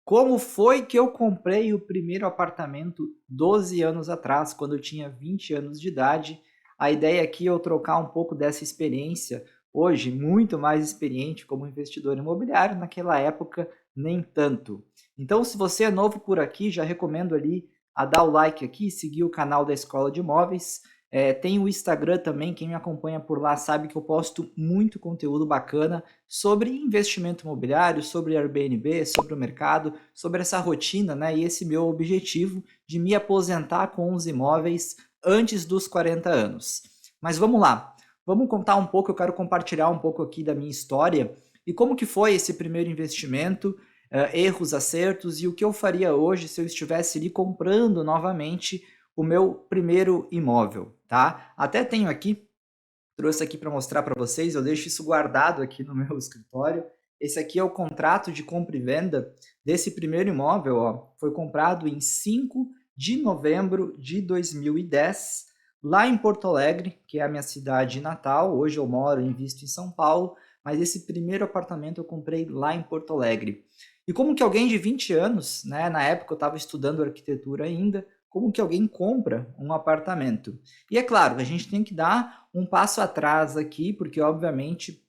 Como foi que eu comprei o primeiro apartamento 12 anos atrás, quando eu tinha 20 anos de idade? A ideia aqui é eu trocar um pouco dessa experiência, hoje muito mais experiente como investidor imobiliário, naquela época nem tanto. Então, se você é novo por aqui, já recomendo ali a dar o like aqui, seguir o canal da Escola de Imóveis. Tem o Instagram também, quem me acompanha por lá sabe que eu posto muito conteúdo bacana sobre investimento imobiliário, sobre Airbnb, sobre o mercado, sobre essa rotina, né? E esse meu objetivo de me aposentar com os imóveis antes dos 40 anos. Mas vamos lá, vamos contar um pouco, eu quero compartilhar um pouco aqui da minha história e como que foi esse primeiro investimento, erros, acertos e o que eu faria hoje se eu estivesse ali comprando novamente o meu primeiro imóvel, tá? Até tenho aqui, trouxe aqui para mostrar para vocês, eu deixo isso guardado aqui no meu escritório. Esse aqui é o contrato de compra e venda desse primeiro imóvel, ó. Foi comprado em 5 de novembro de 2010, lá em Porto Alegre, que é a minha cidade natal. Hoje eu moro e invisto em São Paulo, mas esse primeiro apartamento eu comprei lá em Porto Alegre. E como que alguém de 20 anos, né, na época eu estava estudando arquitetura ainda, como que alguém compra um apartamento? E é claro, a gente tem que dar um passo atrás aqui, porque obviamente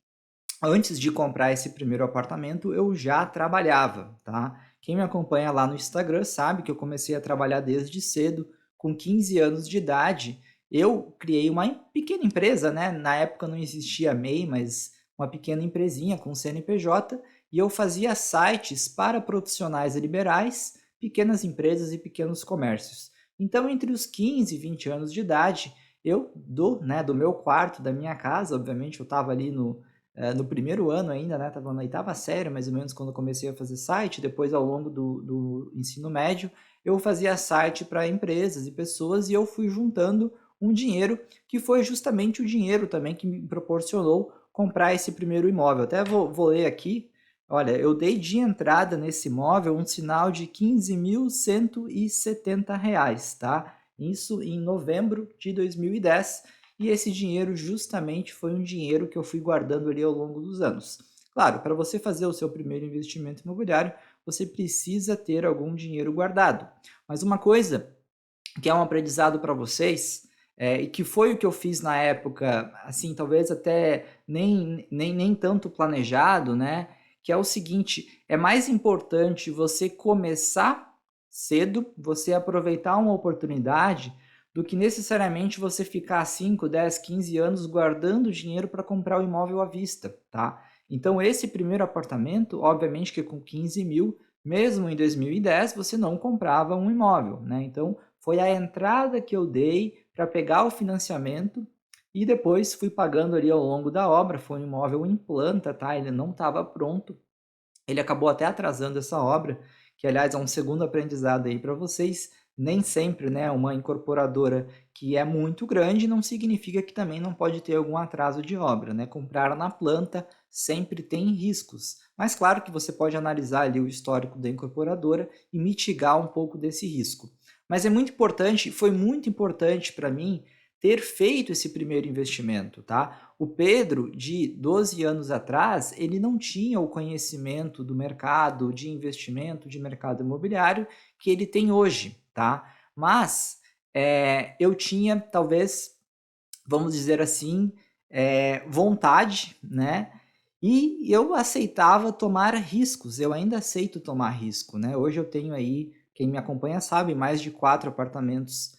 antes de comprar esse primeiro apartamento eu já trabalhava, tá? Quem me acompanha lá no Instagram sabe que eu comecei a trabalhar desde cedo, com 15 anos de idade. Eu criei uma pequena empresa, né? Na época não existia MEI, mas uma pequena empresinha com CNPJ, e eu fazia sites para profissionais liberais, pequenas empresas e pequenos comércios. Então, entre os 15 e 20 anos de idade, do meu quarto, da minha casa, obviamente eu estava ali no primeiro ano ainda, né? Estava na oitava série, mais ou menos, quando eu comecei a fazer site. Depois, ao longo do ensino médio, eu fazia site para empresas e pessoas e eu fui juntando um dinheiro que foi justamente o dinheiro também que me proporcionou comprar esse primeiro imóvel. Até vou ler aqui. Olha, eu dei de entrada nesse imóvel um sinal de R$ 15.170, tá? Isso em novembro de 2010. E esse dinheiro justamente foi um dinheiro que eu fui guardando ali ao longo dos anos. Claro, para você fazer o seu primeiro investimento imobiliário, você precisa ter algum dinheiro guardado. Mas uma coisa que é um aprendizado para vocês, e que foi o que eu fiz na época, assim, talvez até nem tanto planejado, né? Que é o seguinte: é mais importante você começar cedo, você aproveitar uma oportunidade, do que necessariamente você ficar 5, 10, 15 anos guardando dinheiro para comprar o imóvel à vista, tá? Então, esse primeiro apartamento, obviamente que com 15 mil, mesmo em 2010, você não comprava um imóvel, né? Então, foi a entrada que eu dei para pegar o financiamento e depois fui pagando ali ao longo da obra. Foi um imóvel em planta, tá? Ele não estava pronto. Ele acabou até atrasando essa obra, que aliás é um segundo aprendizado aí para vocês. Nem sempre, né, uma incorporadora que é muito grande não significa que também não pode ter algum atraso de obra, né? Comprar na planta sempre tem riscos. Mas claro que você pode analisar ali o histórico da incorporadora e mitigar um pouco desse risco. Mas é muito importante, foi muito importante para mim ter feito esse primeiro investimento, tá? O Pedro, de 12 anos atrás, ele não tinha o conhecimento do mercado de investimento, de mercado imobiliário que ele tem hoje, tá? Mas eu tinha, talvez, vamos dizer assim, vontade, né? E eu aceitava tomar riscos, eu ainda aceito tomar risco, né? Hoje eu tenho aí, quem me acompanha sabe, mais de 4 apartamentos,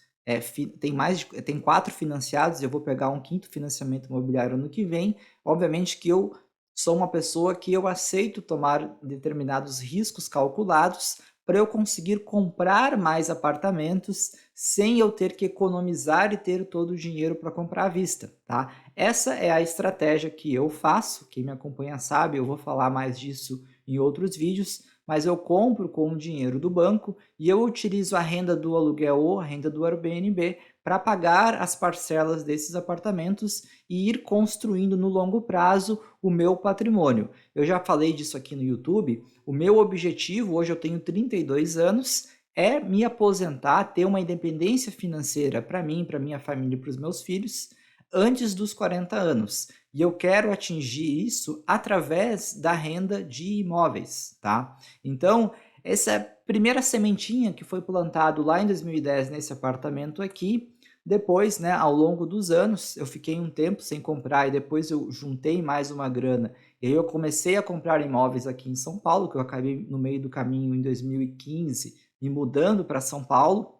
tem 4 financiados, eu vou pegar um quinto financiamento imobiliário ano que vem. Obviamente que eu sou uma pessoa que eu aceito tomar determinados riscos calculados para eu conseguir comprar mais apartamentos sem eu ter que economizar e ter todo o dinheiro para comprar à vista, tá? Essa é a estratégia que eu faço. Quem me acompanha sabe, eu vou falar mais disso em outros vídeos, mas eu compro com o dinheiro do banco e eu utilizo a renda do aluguel ou a renda do Airbnb para pagar as parcelas desses apartamentos e ir construindo no longo prazo o meu patrimônio. Eu já falei disso aqui no YouTube. O meu objetivo, hoje eu tenho 32 anos, é me aposentar, ter uma independência financeira para mim, para minha família e para os meus filhos, antes dos 40 anos. E eu quero atingir isso através da renda de imóveis, tá? Então, essa primeira sementinha que foi plantado lá em 2010 nesse apartamento aqui, depois, né, ao longo dos anos, eu fiquei um tempo sem comprar e depois eu juntei mais uma grana. E aí eu comecei a comprar imóveis aqui em São Paulo, que eu acabei no meio do caminho em 2015 me mudando para São Paulo.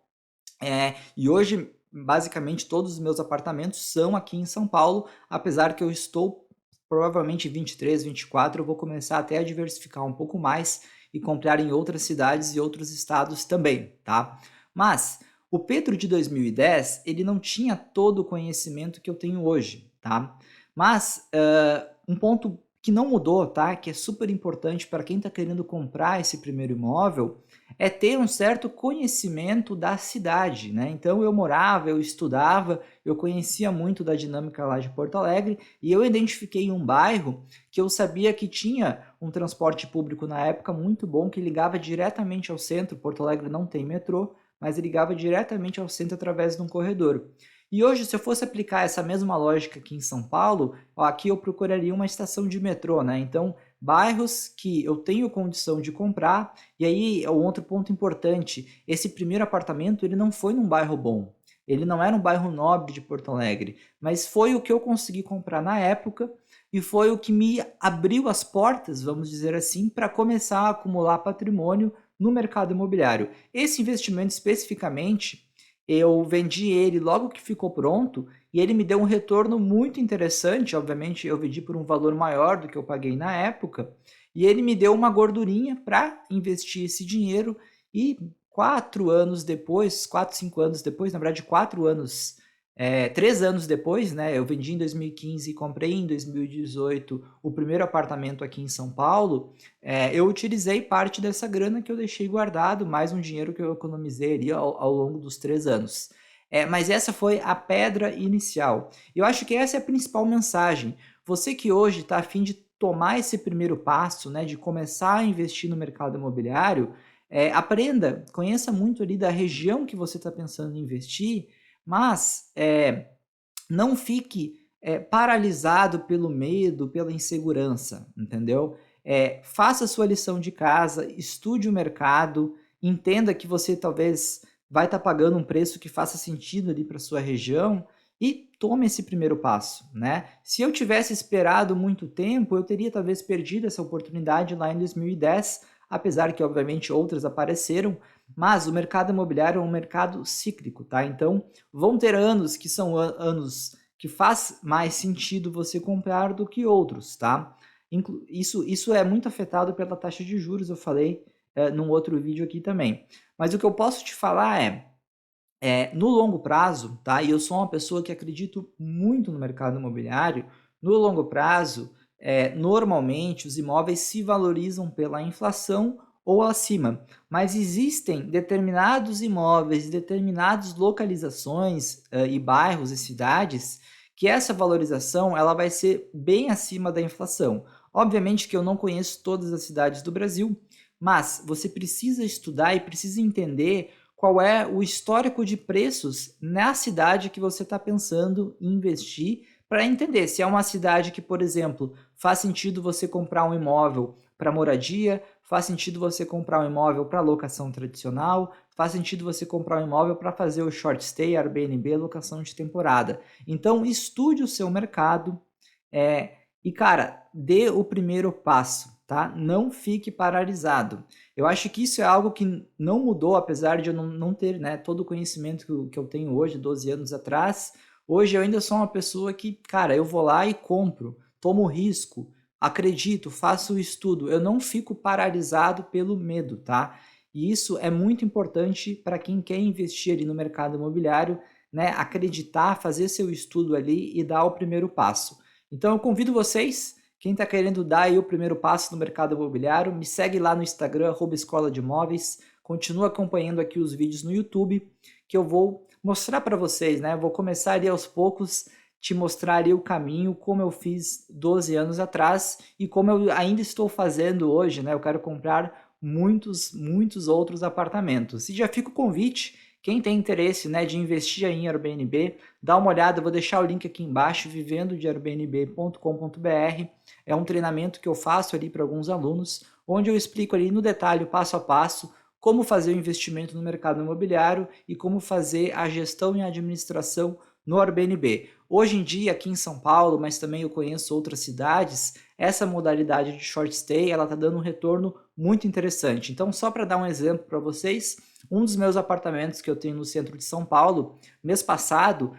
E hoje, basicamente, todos os meus apartamentos são aqui em São Paulo, apesar que eu estou provavelmente 23, 24, eu vou começar até a diversificar um pouco mais e comprar em outras cidades e outros estados também, tá? Mas o Pedro de 2010, ele não tinha todo o conhecimento que eu tenho hoje, tá? Mas um ponto que não mudou, tá? Que é super importante para quem está querendo comprar esse primeiro imóvel, é ter um certo conhecimento da cidade, né? Então eu morava, eu estudava, eu conhecia muito da dinâmica lá de Porto Alegre e eu identifiquei um bairro que eu sabia que tinha um transporte público na época muito bom que ligava diretamente ao centro. Porto Alegre não tem metrô, mas ligava diretamente ao centro através de um corredor. E hoje, se eu fosse aplicar essa mesma lógica aqui em São Paulo, ó, aqui eu procuraria uma estação de metrô, né? Então, bairros que eu tenho condição de comprar. E aí, o outro ponto importante, esse primeiro apartamento, ele não foi num bairro bom. Ele não era um bairro nobre de Porto Alegre, mas foi o que eu consegui comprar na época e foi o que me abriu as portas, vamos dizer assim, para começar a acumular patrimônio no mercado imobiliário. Esse investimento especificamente, eu vendi ele logo que ficou pronto e ele me deu um retorno muito interessante. Obviamente, eu vendi por um valor maior do que eu paguei na época, e ele me deu uma gordurinha para investir esse dinheiro. E 4 anos depois, 5 anos depois, na verdade, 4 anos, 3 anos depois, né? Eu vendi em 2015 e comprei em 2018 o primeiro apartamento aqui em São Paulo. Eu utilizei parte dessa grana que eu deixei guardado, mais um dinheiro que eu economizei ali ao longo dos 3 anos. Mas essa foi a pedra inicial. Eu acho que essa é a principal mensagem. Você que hoje está a fim de tomar esse primeiro passo, né, de começar a investir no mercado imobiliário, aprenda, conheça muito ali da região que você está pensando em investir, mas não fique paralisado pelo medo, pela insegurança, entendeu? Faça a sua lição de casa, estude o mercado, entenda que você talvez vai estar pagando um preço que faça sentido ali para sua região e tome esse primeiro passo, né? Se eu tivesse esperado muito tempo, eu teria talvez perdido essa oportunidade lá em 2010, apesar que obviamente outras apareceram, mas o mercado imobiliário é um mercado cíclico, tá? Então, vão ter anos que são anos que faz mais sentido você comprar do que outros, tá? Isso é muito afetado pela taxa de juros, eu falei num outro vídeo aqui também. Mas o que eu posso te falar no longo prazo, tá? E eu sou uma pessoa que acredito muito no mercado imobiliário. No longo prazo, normalmente os imóveis se valorizam pela inflação ou acima, mas existem determinados imóveis, determinadas localizações e bairros e cidades que essa valorização ela vai ser bem acima da inflação. Obviamente que eu não conheço todas as cidades do Brasil, mas você precisa estudar e precisa entender qual é o histórico de preços na cidade que você está pensando em investir, para entender se é uma cidade que, por exemplo, faz sentido você comprar um imóvel para moradia, faz sentido você comprar um imóvel para locação tradicional, faz sentido você comprar um imóvel para fazer o short stay, Airbnb, locação de temporada. Então, estude o seu mercado e, cara, dê o primeiro passo, tá? Não fique paralisado. Eu acho que isso é algo que não mudou, apesar de eu não ter, né, todo o conhecimento que eu tenho hoje, 12 anos atrás. Hoje eu ainda sou uma pessoa que, cara, eu vou lá e compro, tomo risco, acredito, faço o estudo. Eu não fico paralisado pelo medo, tá? E isso é muito importante para quem quer investir ali no mercado imobiliário, né? Acreditar, fazer seu estudo ali e dar o primeiro passo. Então eu convido vocês, quem está querendo dar aí o primeiro passo no mercado imobiliário, me segue lá no Instagram, @escola de imóveis, continua acompanhando aqui os vídeos no YouTube, que eu vou mostrar para vocês, né? Vou começar ali aos poucos, te mostrar ali o caminho, como eu fiz 12 anos atrás e como eu ainda estou fazendo hoje, né? Eu quero comprar muitos outros apartamentos. E já fica o convite, Quem tem interesse, né, de investir aí em Airbnb, dá uma olhada, eu vou deixar o link aqui embaixo, vivendodeairbnb.com.br. É um treinamento que eu faço ali para alguns alunos, onde eu explico ali no detalhe, passo a passo, como fazer o investimento no mercado imobiliário e como fazer a gestão e a administração no Airbnb. Hoje em dia, aqui em São Paulo, mas também eu conheço outras cidades, essa modalidade de short stay, ela está dando um retorno muito interessante. Então, só para dar um exemplo para vocês, um dos meus apartamentos que eu tenho no centro de São Paulo, mês passado,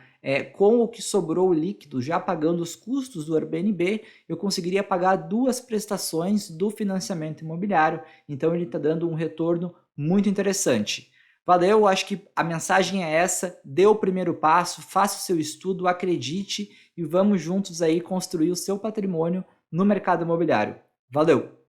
com o que sobrou líquido, já pagando os custos do Airbnb, eu conseguiria pagar 2 prestações do financiamento imobiliário. Então, ele está dando um retorno muito interessante. Valeu, acho que a mensagem é essa, dê o primeiro passo, faça o seu estudo, acredite e vamos juntos aí construir o seu patrimônio no mercado imobiliário. Valeu!